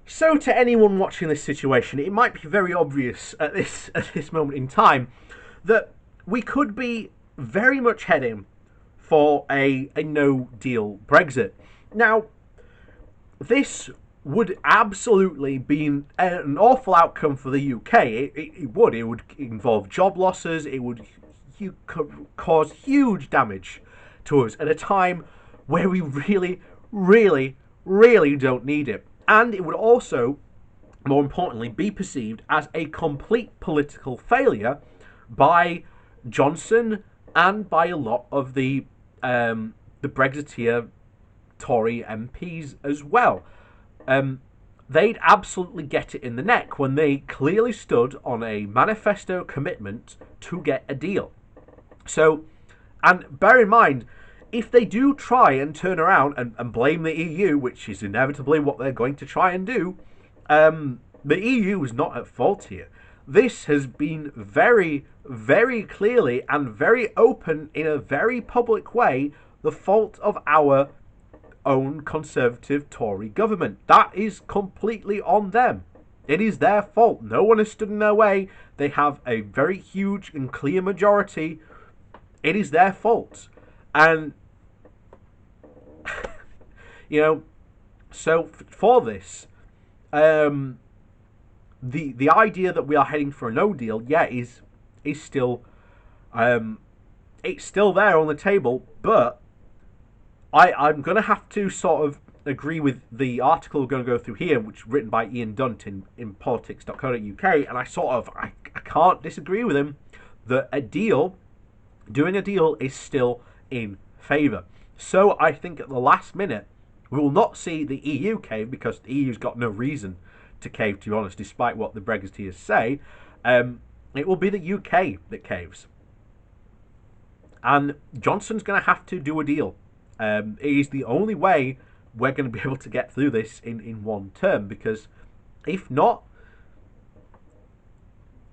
So, to anyone watching this situation, it might be very obvious at this moment in time that we could be very much heading for a no deal Brexit. Now, this would absolutely be an awful outcome for the UK. It would. It would involve job losses. It would cause huge damage to us at a time where we really, really, really don't need it. And it would also, more importantly, be perceived as a complete political failure by Johnson and by a lot of the Brexiteer Tory MPs as well. They'd absolutely get it in the neck when they clearly stood on a manifesto commitment to get a deal. So, and bear in mind, if they do try and turn around and blame the EU, which is inevitably what they're going to try and do, the EU is not at fault here. This has been very, very clearly and very open in a very public way the fault of our own Conservative Tory government. That is completely on them. It is their fault. No one has stood in their way. They have a very huge and clear majority. It is their fault. And, so for this, the idea that we are heading for a no deal, is still, it's still there on the table, but I'm going to have to sort of agree with the article we're going to go through here, which is written by Ian Dunt in politics.co.uk, and I can't disagree with him that doing a deal is still in favour. So I think at the last minute, we will not see the EU cave, because the EU's got no reason to cave, to be honest, despite what the Brexiteers say. It will be the UK that caves. And Johnson's going to have to do a deal. It is the only way we're going to be able to get through this in one term, because if not,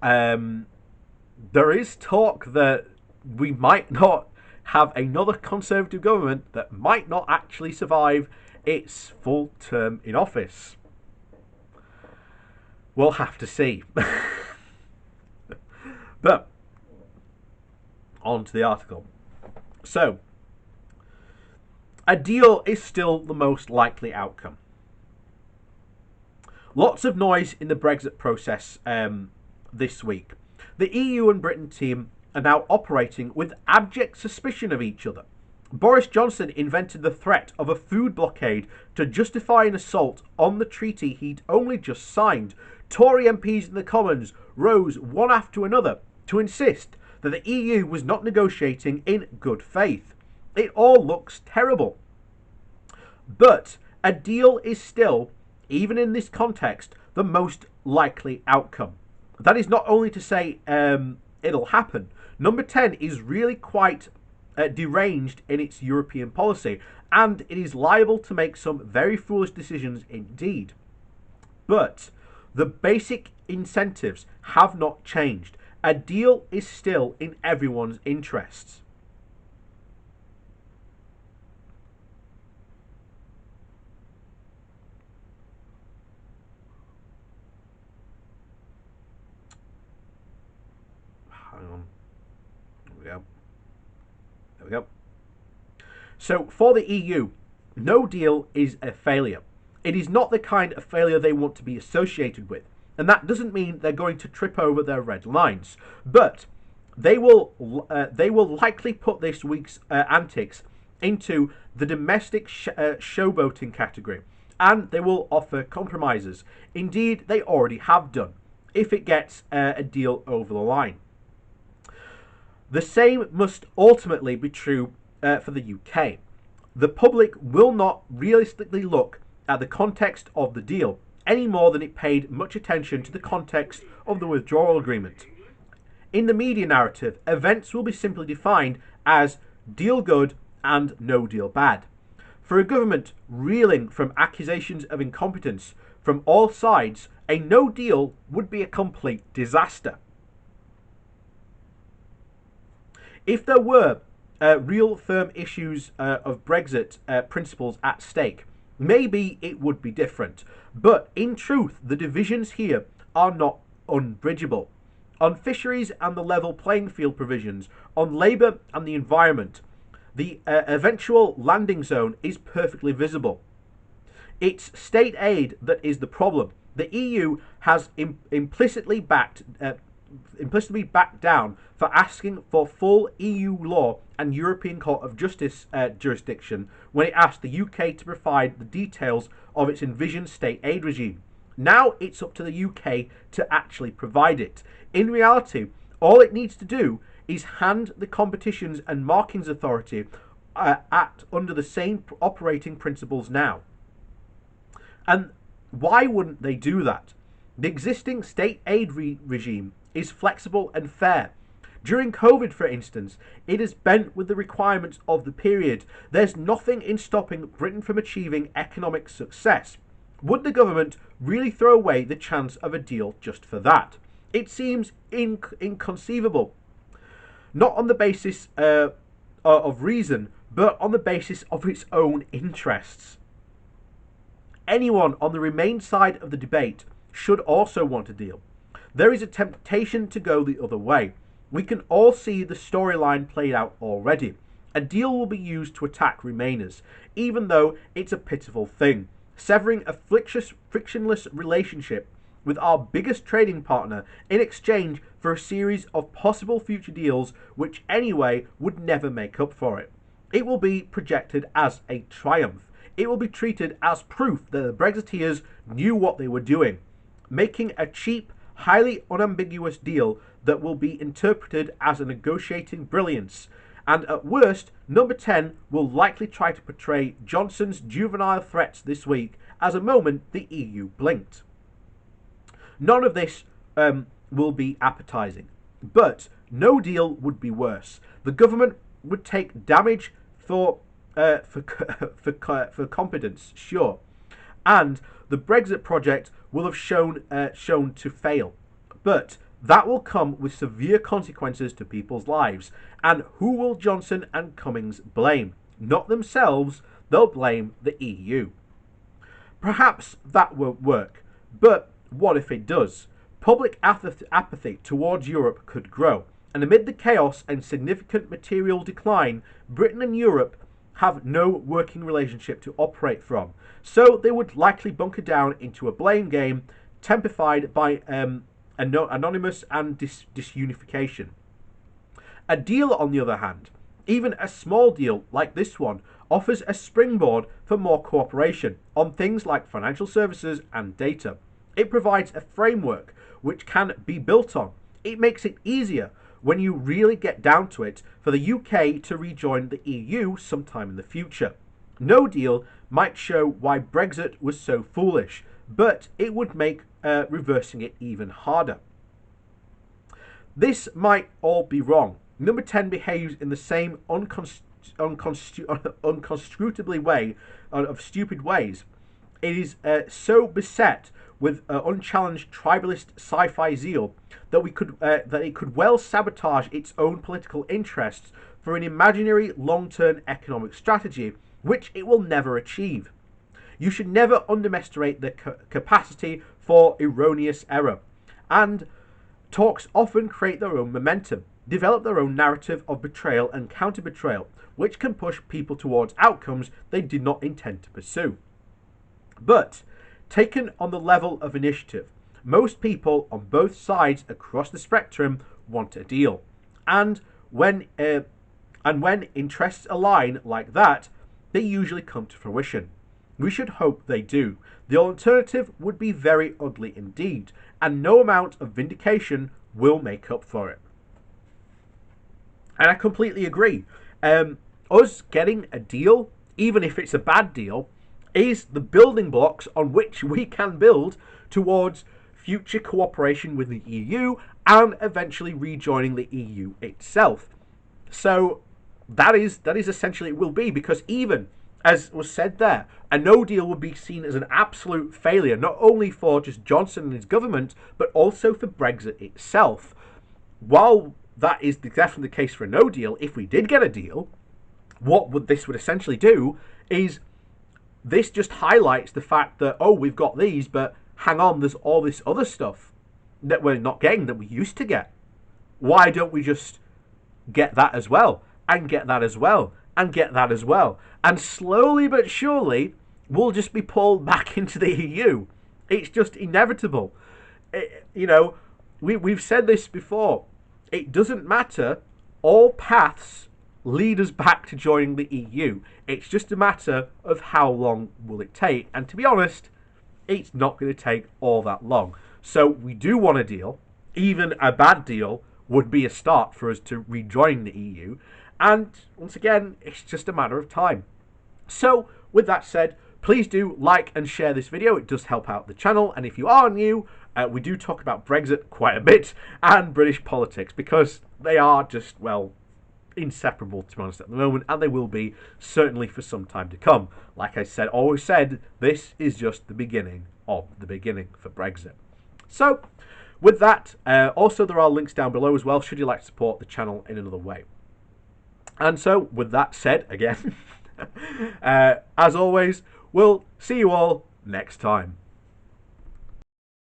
there is talk that we might not have another Conservative government that might not actually survive its full term in office. We'll have to see. But on to the article. So, a deal is still the most likely outcome. Lots of noise in the Brexit process this week. The EU and Britain team are now operating with abject suspicion of each other. Boris Johnson invented the threat of a food blockade to justify an assault on the treaty he'd only just signed. Tory MPs in the Commons rose one after another to insist that the EU was not negotiating in good faith. It all looks terrible. But a deal is still, even in this context, the most likely outcome. That is not only to say it'll happen. Number 10 is really quite deranged in its European policy, and it is liable to make some very foolish decisions indeed. But the basic incentives have not changed. A deal is still in everyone's interests. Hang on. There we go. There we go. So, for the EU, no deal is a failure. It is not the kind of failure they want to be associated with. And that doesn't mean they're going to trip over their red lines. But they will likely put this week's antics into the domestic showboating category. And they will offer compromises. Indeed, they already have done, if it gets a deal over the line. The same must ultimately be true for the UK. The public will not realistically look at the context of the deal any more than it paid much attention to the context of the withdrawal agreement. In the media narrative, events will be simply defined as deal good and no deal bad. For a government reeling from accusations of incompetence from all sides, a no deal would be a complete disaster. If there were real firm issues of Brexit principles at stake, maybe it would be different. But in truth, the divisions here are not unbridgeable. On fisheries and the level playing field provisions, on labour and the environment, the eventual landing zone is perfectly visible. It's state aid that is the problem. The EU has implicitly backed down for asking for full EU law and European Court of Justice jurisdiction when it asked the UK to provide the details of its envisioned state aid regime. Now it's up to the UK to actually provide it. In reality, all it needs to do is hand the Competitions and Markings Authority act under the same operating principles now. And why wouldn't they do that? The existing state aid regime is flexible and fair. During COVID, for instance, it is bent with the requirements of the period. There's nothing in stopping Britain from achieving economic success. Would the government really throw away the chance of a deal just for that? It seems inconceivable. Not on the basis of reason, but on the basis of its own interests. Anyone on the Remain side of the debate should also want a deal. There is a temptation to go the other way. We can all see the storyline played out already. A deal will be used to attack Remainers, even though it's a pitiful thing. Severing a frictionless relationship with our biggest trading partner in exchange for a series of possible future deals which anyway would never make up for it. It will be projected as a triumph. It will be treated as proof that the Brexiteers knew what they were doing, making a cheap, highly unambiguous deal that will be interpreted as a negotiating brilliance. And at worst, Number 10 will likely try to portray Johnson's juvenile threats this week as a moment the EU blinked. None of this will be appetising, but no deal would be worse. The government would take damage for competence, sure, and the Brexit project will have shown to fail, but that will come with severe consequences to people's lives. And who will Johnson and Cummings blame? Not themselves, they'll blame the EU. Perhaps that won't work, but what if it does? Public apathy towards Europe could grow, and amid the chaos and significant material decline, Britain and Europe have no working relationship to operate from, so they would likely bunker down into a blame game, tempered by anonymous and disunification. A deal, on the other hand, even a small deal like this one, offers a springboard for more cooperation on things like financial services and data. It provides a framework which can be built on. It makes it easier, when you really get down to it, for the UK to rejoin the EU sometime in the future. No deal might show why Brexit was so foolish, but it would make reversing it even harder. This might all be wrong. Number 10 behaves in the same unconscionably way of stupid ways. It is so beset with unchallenged tribalist sci-fi zeal that it could well sabotage its own political interests for an imaginary long-term economic strategy, which it will never achieve. You should never underestimate the capacity for erroneous error, and talks often create their own momentum, develop their own narrative of betrayal and counter-betrayal, which can push people towards outcomes they did not intend to pursue. But, taken on the level of initiative, most people on both sides across the spectrum want a deal, and when interests align like that, they usually come to fruition. We should hope they do. The alternative would be very ugly indeed, and no amount of vindication will make up for it. And I completely agree. Us getting a deal, even if it's a bad deal, is the building blocks on which we can build towards future cooperation with the EU and eventually rejoining the EU itself. So that is essentially it will be, because even as was said there, a no deal would be seen as an absolute failure, not only for just Johnson and his government, but also for Brexit itself. While that is definitely the case for a no deal, if we did get a deal, this would essentially do is this just highlights the fact that, oh, we've got these, but hang on, there's all this other stuff that we're not getting that we used to get. Why don't we just get that as well, and get that as well, and get that as well? And slowly but surely, we'll just be pulled back into the EU. It's just inevitable. We've said this before. It doesn't matter. All paths lead us back to joining the EU. It's just a matter of how long will it take. And to be honest, it's not going to take all that long. So we do want a deal. Even a bad deal would be a start for us to rejoin the EU. And once again, it's just a matter of time. So with that said, please do like and share this video. It does help out the channel. And if you are new, we do talk about Brexit quite a bit and British politics, because they are just, well, inseparable, to be honest, at the moment, and they will be certainly for some time to come. Like I said, always said, this is just the beginning of the beginning for Brexit. So with that, also there are links down below as well, should you like to support the channel in another way. And so with that said, again, as always, we'll see you all next time.